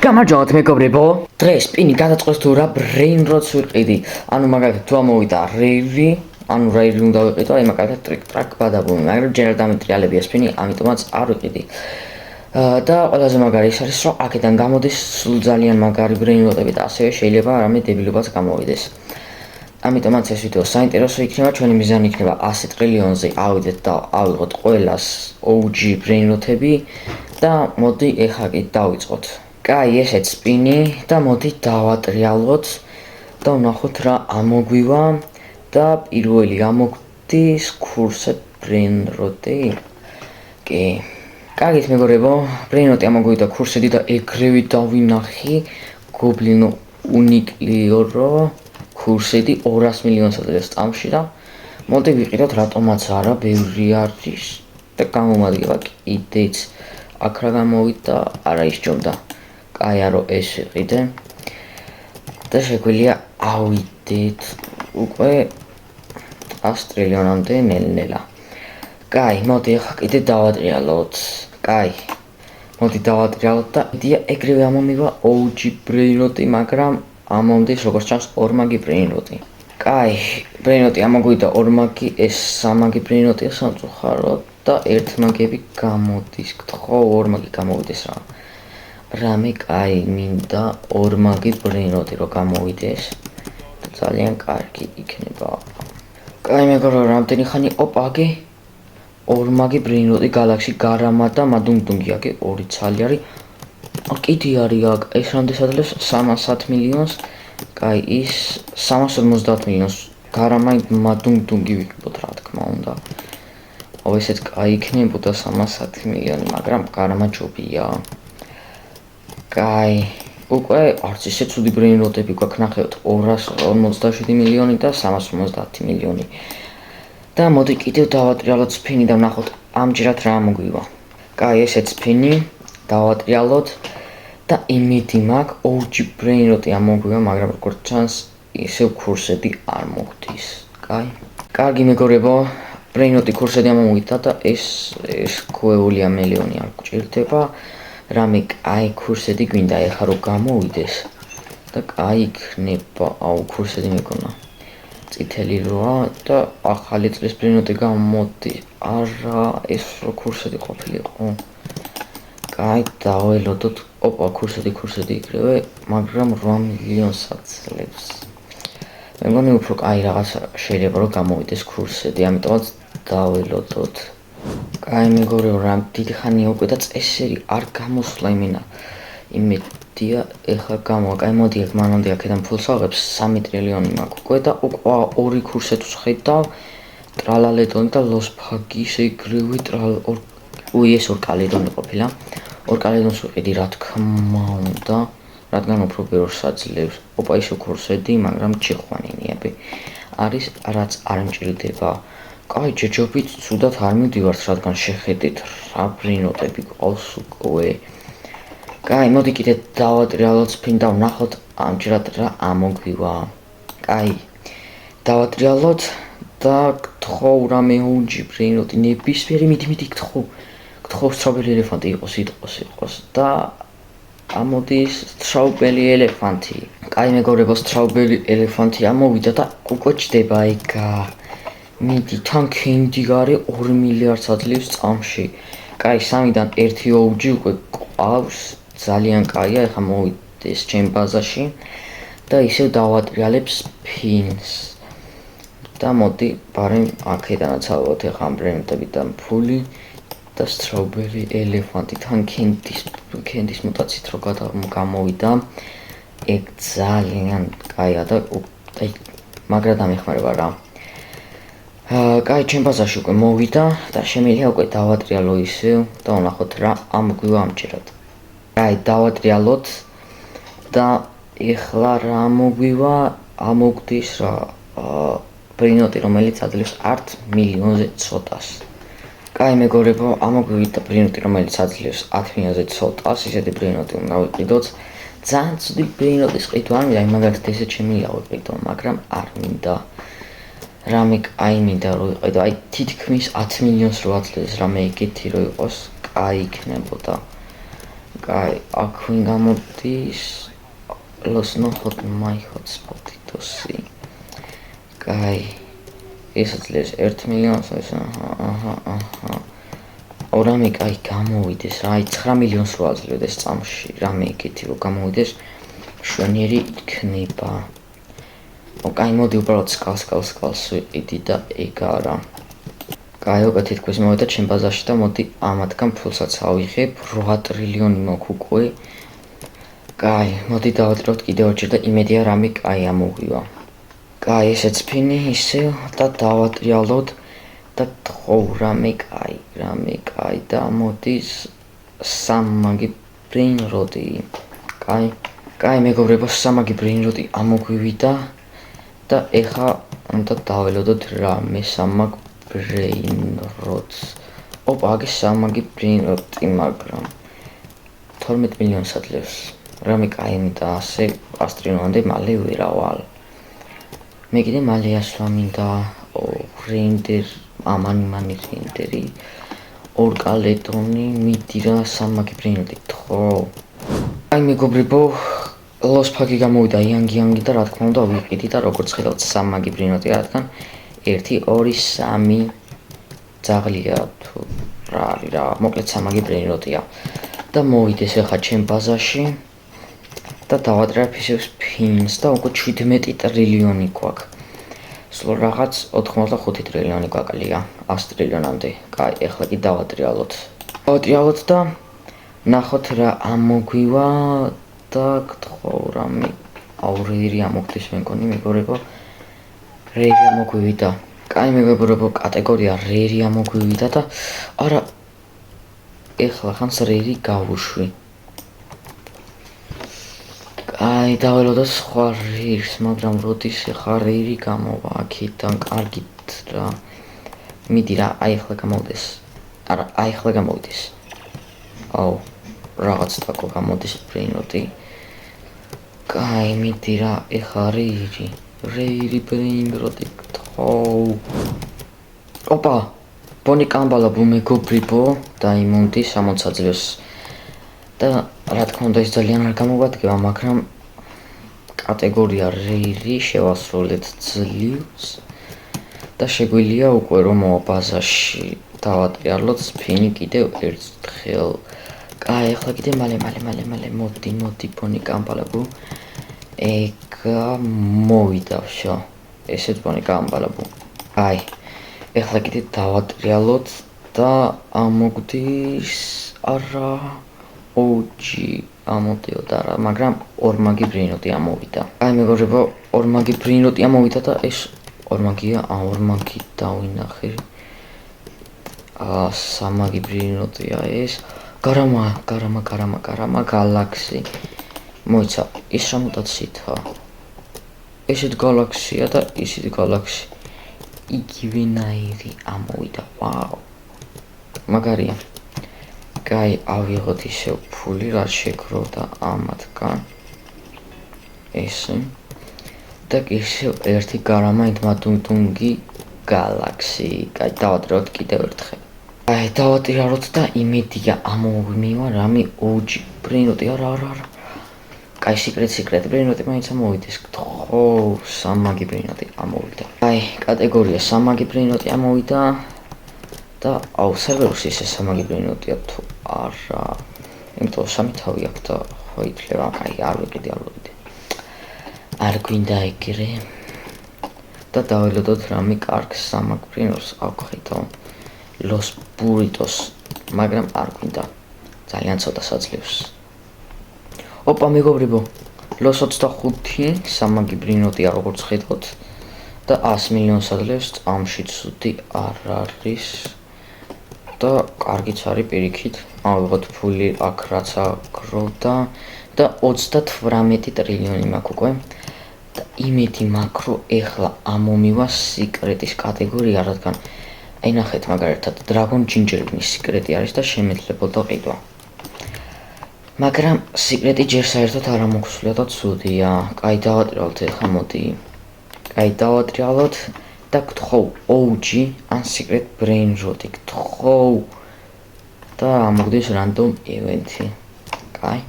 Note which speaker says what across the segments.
Speaker 1: გამარჯობათ მეგობრებო. დღეს სპინი გადაწყვეტს თუ რა brain rot-ს ვიყიდი. ანუ მაგალითად თუ ამოვიდა rave, ანუ rave უნდა ვიყიდო, აი მაგალითად ტრეკ-ტრაკ ბადაბუმი, მაგრამ ჯერ არ დამეტრიალებია სპინი, ამიტომაც არ ვიყიდი. და ყველაზე მაგარი ის არის, რომ აქედან გამოდის სულ ძალიან მაგარი brain rot-ები და ასევე შეიძლება რამე დებილებაც გამოვიდეს. ამიტომაც ეს ვიდეო საინტერესო იქნება, ჩვენი მიზანი იქნება 100 ტრილიონზე ავიდეთ და ავიღოთ ყველას OG brain rot-ები და მოდი ეხლა კი დავიწყოთ. კაი, ესეც სპინი და მოდი დავატრიალოთ და ვნახოთ რა ამოგვივა და პირველი ამოგვდის კურსზე brain rot-ი. კი. კარგით მეგობრებო, brain rot-ი ამოგვიდა კურსზე და ეგრევე დავინახი გობლინო უნიკლიორო კურსედი 200 მილიონს აძლევს წამში და მოდი ვიყიდოთ რატომაც არა ბევრი არის და გამომადგება კიდეც აქ რა გამოვიდა არა ისჯობდა კაია რომ ეს ვიყიდე და შეგვიძლია ავიდეთ უკვე 100 ტრილიონამდე ნელ-ნელა. კაი, მოდი ახლა კიდე დავატრიალოთ. კაი, მოდი დავატრიალოთ და იდეა ეგრევე ამომივა OG brain rot-ი, მაგრამ ამომდის როგორც ჩანს ორმაგი brain rot-ი. კაი, brain rot-ი ამოგვიდა ორმაგი, ეს სამაგი brain rot-ია სამწუხაროდ და ერთმაგები გამოდის. გთხოვ ორმაგი გამოვიდეს რა. რამე კაი მინდა ორმაგი brain rot-ი რო გამოვიდეს და ძალიან კარგი იქნება. კაი მეგობრებო, რამდენი ხანი ოპაგი ორმაგი brain rot-ი galaxy გარამა და მადუნგდუნგი აქ ორი ცალი არის. კიდე არის აქ ეს რამდენს აძლევს 310 მილიონს. კაი, ის 350 მილიონს გარამა მადუნგდუნგი ვიყიდოთ რა თქმა უნდა. ესეც კაი იქნებოდა 310 მილიონი, მაგრამ გარამა ჯობია. კაი, უკვე არც ისე ცუდი brain rot-ები გვაქვს ნახევთ 257 მილიონი და 350 მილიონი. და მოდი კიდევ დავატრიალოთ სპინი და ვნახოთ ამჯერად რა ამოგვივა. კაი, ესეც სპინი დავატრიალოთ და იმედი მაქვს OG brain rot-ი ამოგვივა, მაგრამ როგორც ჩანს ისევ კურსები არ მოგვდის. კაი. კარგი მეგობრებო, brain rot-ი კურსები ამოვიდა და ეს ქვეულია მილიონი არ გჭირდება. რამე კაი კურსები გვინდა ეხლა რომ გამოვიდეს და კაი იქნება, აუ კურსები მეკონა. წითელი როა და ახალი წლის brain rot-ი გამოდი. არა, ეს რო კურსები ყოფილიყო. კაი, დაველოდოთ. ოპა, კურსები იქრევე, მაგრამ 8 მილიონს აძლევს. მე მგონი უფრო კაი რაღაც შეიძლება რომ გამოვიდეს კურსები, ამიტომაც დაველოდოთ. კაი მეგობრებო, რა დიდი ხანია უკვე და წესერი არ გამოსვლა იმენა. იმედია ეხლა გამოვა. კაი, მოდი აქ მანამდე აქედან ფულს ავღებს 3 ტრილიონი მაქვს უკვე და უკვე ორი კურსებს ვხედავ. ტრალალედონი და ლოს ფაგის ეგრევე ეს ორ კალედონი ყოფილა. ორ კალედონს ვიყიდი რა თქმა უნდა, რადგან უფრო ბევრს აძლევს. ოპა ისო კურსები, მაგრამ ჩიხვანინიები. არის რაც არ მჭირდება. კაი, ჯეჯობით ცუდად არ მივდივართ, რადგან შეხედით რა brain rot-ები ყავს უკვე. კაი, მოდი კიდე დავატრიალოთ სპინი და ვნახოთ ამჯერად რა ამოგვივა. კაი, დავატრიალოთ და გთხოვ რამე OG brain rot-ი ნებისმიერი მიდი გთხოვ. გთხოვ სწრაფელი ელეფანტი იყოს და ამოდის სწრაფელი ელეფანტი. კაი მეგობრებო, სწრაფელი ელეფანტი ამოვიდა და უკვე ჯდება ეგა. მიდი თან კენდიგარი 2 მილიარდს აძლევს წამში. კაი, 3-დან 1 OG უკვე ყავს, ძალიან კაია, ეხლა მოვიდეს ჩემ ბაზაში და ისევ დავატრიალებ სპინს. და მოდი ბარემ აქედანაც ავიღოთ ეხლა brain rot-ები და ფული და სწრაფელი ელეფანტი თან კენდის მუტაციით რო გამოვიდა. ეგ ძალიან კაია და მაგრა დამეხმარება რა. კაი, ჩემ ბაზაში უკვე მოვიდა და შემიძლია უკვე დავატრიალო ისევ და ვნახოთ რა ამოგვივა ამჯერად. კაი, დავატრიალოთ და ეხლა რა ამოგვივა, ამოგვდის რა brain rot-ი, რომელიც აძლევს 10 მილიონზე ცოტას. კაი მეგობრებო, ამოგვივიდა brain rot-ი, რომელიც აძლევს 10 მილიონზე ცოტას, ისეთი brain rot-ი უნდა ვიყიდოთ. ძალიან ცუდი brain rot-ის ყიდვა არ მინდა, მაგალითად ესეც შემიძლია ვიყიდო, მაგრამ არ მინდა. რამე კაი მინდა რომ იყიდო, აი თითქმის 10 მილიონს რო აძლევს, რამე ეგეთი რო იყოს, კაი იქნებოდა. კაი, აქვე გამოდის Los no hot my hotspotitos. კაი, ესაც ლეს 1 მილიონს აჰა. ორამე კაი გამოვიდეს, აი 9 მილიონს რო აძლევდეს წამში, რამე იგეთი რო გამოვიდეს, მშვენიერი იქნება. კაი, მოდი უბრალოდ სკალს ვიყიდი და ეგ არა. კაი, ოკა თითქოს მოვიდა ჩემ ბაზარში და მოდი ამათგან ფულსაც ავიღებ, 8 ტრილიონი მაქვს უკვე. კაი, მოდი დავატრიალოთ კიდევ ორჯერ და იმედია რამე კაი ამოვივა. კაი, ესეც ფინი ისევ და დავატრიალოთ და თხოვ რამე კაი და მოდის სამმაგი ბრინროდი. კაი, მეგობრებო, სამმაგი ბრინროდი ამოგვივიდა და ეხა უნდა დაველოდოთ რამე სამმაგ ბრინროდს. ოპა, აგე სამმაგი ბრინროდი, მაგრამ 12 მილიონს ადლევს. რამე კაი მინდა ასე ასტრინოვამდე მალე ვერავალ. მე კიდე მალე ასვა მინდა რენდერ ამანი რენდერი ორკალეტონი მიდი რა სამმაგი ბრინროდი ხო? აი მეგობრებო, ლოსფაგი გამოვიდა იანგი და რა თქმა უნდა ვიყიდი და როგორც ხედავთ სამმაგი ბრინროდი რადგან 1 2 3 ძაღლია თუ რა არის რა, მოკლედ სამმაგი ბრინროდია და მოვიდეს ახლა ჩემ ბაზარში და დავატრიალებ ისევ ფინს და უკვე 17 ტრილიონი გვაქვს. სულ რაღაც 85 ტრილიონი გვაკლია 100 ტრილიონამდე. კაი, ახლა კი დავატრიალოთ და ნახოთ რა ამოგვივა და გთხოვ რამე რეირი ამოგვდის მე მგონი მეგობრებო. რეირი ამოგვივიდა. კაი მეგობრებო, კატეგორია რეირი ამოგვივიდა და არა ეხლა ხანს რეირი გავუშვი. აი, დაველოდოთ სხვა რეირს, მაგრამ როდის ახლა რეირი გამოვა აქედან კარგით რა. მიდი რა, აი ახლა გამოვიდეს. არა, აი ახლა გამოვიდეს. აუ, რაღაც თაკო გამოდის ბრინროდი. კაი, მიდი რა, ახლა რეირი ბრინროდი გთხოვ. ოპა, ბონი კამბალა მეგობრებო, დაიმონდი 60 აძლევს. და რა თქმა უნდა ის ძალიან არ გამოვადგება, მაგრამ კატეგორია რეირი შევასრულეთ ძლივს და შეგვიძლია უკვე რომ ბაზარში დავატრიალოთ ფინი კიდევ ერთხელ. კაი, ახლა კიდე მალე მოდი ბონი კამბალაბუ. ეგ მოვიდა ვშო. ესეც ბონი კამბალაბუ. აი, ახლა კიდე დავატრიალოთ და ამოგვდის არა ოჯი ამოდიოდა რა, მაგრამ ორმაგი ბრინროდი ამოვიდა. აი მეგობრებო, ორმაგი ბრინროდი ამოვიდა და ეს ორმაგია, ორმაგი დავინახე. სამაგი ბრინროდია ეს. გარამა გალაქსი. მოიცა, ის რა მუტაციითაა. ესეთ გალაქსია და ისეთ გალაქსი. იგივენაირი ამოვიდა. ვაუ. მაგარია. კაი, ავიღოთ ისევ ფული, რაც შეგროვდა ამათგან. ესე. და ისევ ერთი გარამა ინტმატუნგი გალაქსი. კაი, დავატრიალოთ კიდევ ერთხელ. აი, დავატრიალოთ და იმედია ამოვიმევა რამე ოჯი ბრინროდი, არა. კაი, სიკრეტ ბრინროდი მაინც ამოვიდეს. გთხოვ, სამმაგი ბრინროდი ამოვიდა. აი, კატეგორია სამმაგი ბრინროდი ამოვიდა. და აუ სერვერში ესე სამმაგი ბრინროდია თუ არა. იმიტომ სამი თავი აქვს და ხო ითვლება, კაი, არ ვიყიდი. არ გვინდა ეგრე. და დაველოდოთ რამე კარგ სამმაგ ბრინროდს ავხითო. Los burritos, მაგრამ არ გვინდა. ძალიან ცოტა საძლევს. ოპა მეგობრებო, Los 25 სამმაგი ბრინროდია როგორც ხედავთ და 100 მილიონს ადლევს, წამში ცუდი არ არის. და კარგიც არის პირიქით. ავიღოთ ფული აქ რაც აგროვდა და 38 ტრილიონი მაქვს უკვე. და იმედი მაქვს რომ ეხლა ამომივა სიკრეტის კატეგორია, რადგან აი ნახეთ მაგალითად Dragon Gingerbean სიკრეტი არის და შემეძლებოდა ყიდვა. მაგრამ სიკრეტი ჯერ საერთოდ არ ამოგვსვლია და ცუდია. კაი, დავატრიალოთ ეხლა მოდი. კაი, დავატრიალოთ და გთხოვ OG ან Secret Brain Rot გთხოვ და ამოგვდის random event-ი. კაი.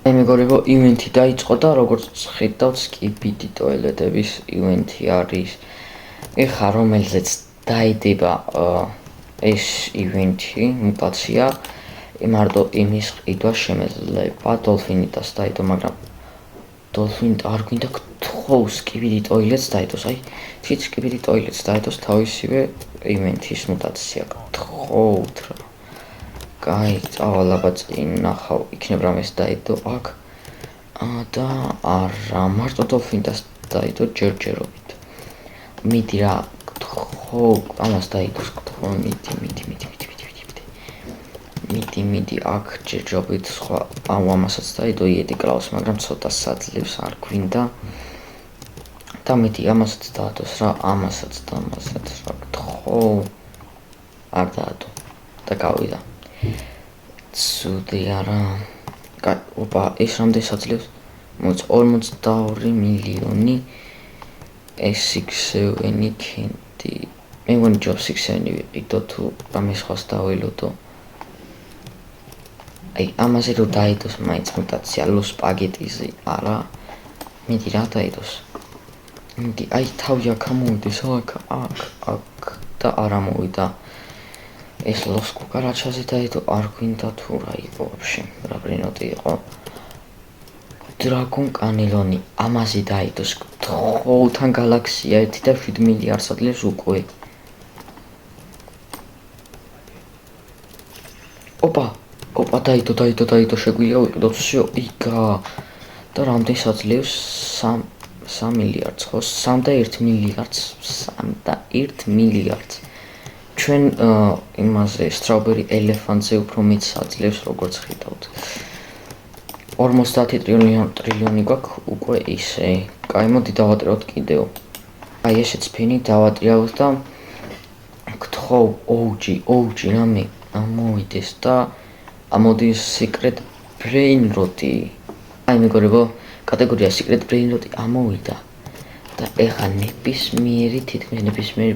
Speaker 1: აი მეგობრებო, ივენთი დაიწყო და როგორც ხედავთ, skibidi toiletების ივენთი არის. ეხლა რომელზეც დაიდება ეს ივენთი, მუტაცია, მარტო იმის ყიდვა შემეძლება. დოლფინიტას დაიდო, მაგრამ დოლფინით არ გვინდა გთხოვს skibidi toilets დაიდოს. აი, თვით skibidi toilets დაიდოს თავისივე ივენთის მუტაცია. გთხოვთ რა. კაი, წავალ აბა წინ ნახავ, იქნებ რამეს დაიდო აქ. და არა, მარტო დოლფინიტას დაიდო ჯერჯერობით. მიდი რა, გთხოვ, ამას დაიდოს, გთხოვ, მიდი, აქ ჯერჯერობით სხვა, ამასაც დაიდო იეტი კლავს, მაგრამ ცოტა საძლევს არ გვინდა. და მიდი ამასაც დაადოს რა, ამასაც და ამასაც რა, გთხოვ. არ დაადო და გავიდა. ცუდი არა. ოპა, ეს რამდენი საძლევს? 42 მილიონი S6-7 კენდი. მე მგონი ჯობს 6-7 ვიყიდო თუ რამე სხვას დაველოდო. აი, ამაზე რო დაიდოს მაინც მუტაცია ლო სპაგეტიზე, არა. მიდი რა დაიდოს. მიდი, აი თავი აქ ამოვიდეს, აქ და არ ამოვიდა. ეს ლოს კუკარაჩაზე დაიდო, არ გვინდა თუ რა იყო ვაფშე, რა ბრინოტი იყო. დრაგონ კანელონი, ამაზე დაიდოს, გთხოვ, თან გალაქსია 1.7 მილიარდს ადლებს უკვე. ოპა, დაიდო, შეგვიძლია ვიყიდოთ, всё, იგა. და რამდენი საძლევს? 3 მილიარდს, ხო? 3.1 მილიარდს. ჩვენ იმაზე strawberry elephant-ზე უფრო მეტ საძლევს, როგორც ხედავთ. 50 ტრილიონი გვაქვს უკვე ისე. კაი, მოდი დავატრიალოთ კიდევ. აი, ესეც ფენი დავატრიალოთ და გთხოვ, OG რამე ამოვიდეს და ამოდის secret brain rot. აი მეგობრებო, კატეგორია secret brain rot ამოვიდა. და ეხა ნებისმიერი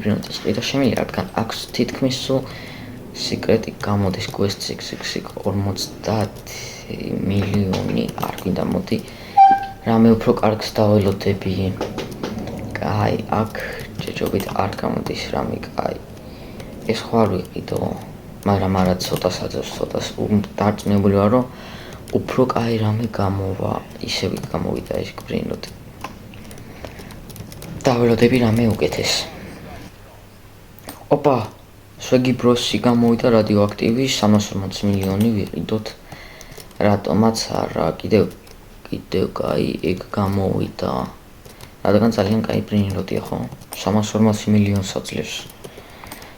Speaker 1: ბრინოტის ყიდა შემიძლია, რადგან აქვს თითქმის სულ სიკრეტი გამოდის quest 666 50 მილიონი არ გვინდა, მოდი რამე უფრო კარგს დაველოდები. კაი, აქ ჯერჯერობით არ გამოდის რამე კაი. ეს ხო არ ვიყიდო, მაგრამ არა ცოტა საძებს, ცოტას დარწმუნებული ვარ, რომ უფრო კაი რამე გამოვა, ისევ გამოვიდა ეს ბრინოტი. დაველოდები რამე უკეთეს. ოპა, სვეგი ბროსი გამოვიდა რადიოაქტივი 340 მილიონი ვიყიდოთ. რატომაც არა, კიდევ კაი ეგ გამოვიდა. რადგან ძალიან კაი ბრინოტია, ხო? 340 მილიონს აძლევს.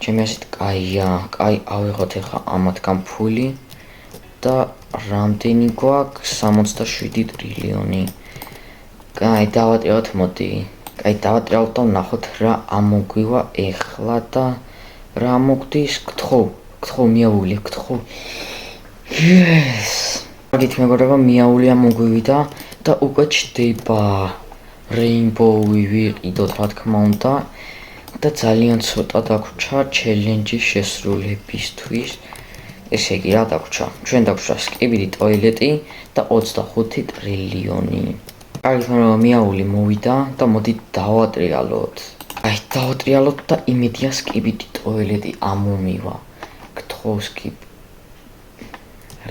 Speaker 1: ჩემი ასეთ კაია, კაი ავიღოთ ახლა ამათგან ფული და რამდენი გვაქვს? 67 ტრილიონი. კაი, დავატრიალოთ, მოდი. კაი, დავატრიალოთ და ვნახოთ რა ამოგვივა ეხლა და რა მოგდის, გთხოვ, მიაული, გთხოვ. Yes! მაგით მეგობრებო, მიაული ამოგვივიდა და უკვე ჩდება Rainbow-ი ვიყიდოთ, რა თქმა უნდა. და ძალიან ცოტა დაგვრჩა ჩელენჯის შესრულებისთვის. ესე იგი რა დაგვრჩა? ჩვენ დაგვრჩა skibidi toilet-ი და 25 ტრილიონი. კარგი მეგობრებო, მიაული მოვიდა და მოდი დავატრიალოთ. აი, დავატრიალოთ და იმედია skibidi toilet-ი ამომივა. გთხოვ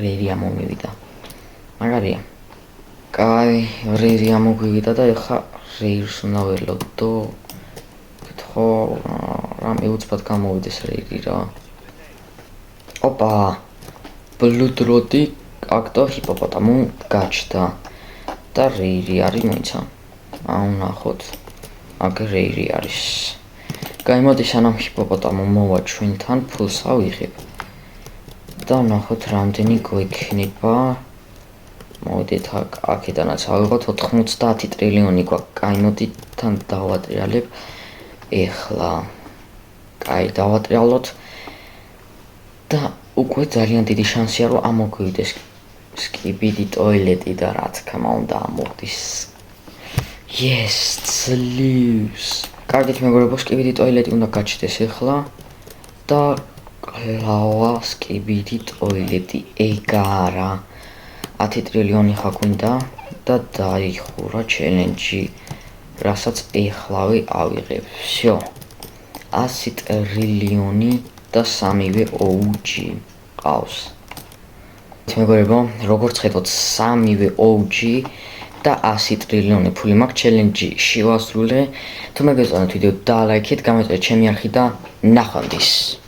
Speaker 1: რერი ამომივიდა. მაგარია. კაი, რერი ამოგვივიდა და ეხლა რეირს უნდა ველოდო. რამე უცბად გამოვიდეს რეირი რა. ოპა, ბლუდროდი აქტო ჰიპოპოტამუ გაჩნდა და რეირი არის მოიცა. ვნახოთ. აქ რეირი არის. გაიმოდი სანამ ჰიპოპოტამუ მოვა ჩვენთან, ფულს ავიღებ. და ვნახოთ რამდენი გვექნება. მოდით აქედანაც ავიღოთ 90 ტრილიონი გვაქვს. გაიმოდი თან დავატრიალებ. ეხლა კაი, დავატრიალოთ და უკვე ძალიან დიდი შანსია, რომ ამოგვივიდეს skibidi toilet-ი და რა თქმა უნდა ამოვიდეს. Yes, ძლივს. კარგით მეგობრებო, skibidi toilet-ი უნდა გაჩნდეს ეხლა და კლავა skibidi toilet-ი ეგ არა. 10 ტრილიონი ხაგვინდა და დაიხურა ჩელენჯი, რასაც ეხლავე ავიღებ. Всё. 100 ტრილიონი და სამივე OG ყავს. მეგობრებო, როგორც ხედავთ, სამივე OG და 100 ტრილიონი ფული მაქვს ჩელენჯი შევასრულე. თუ მეგეწონათ ვიდეო დალაიქეთ, გამოიწერეთ ჩემი არხი და ნახვამდის.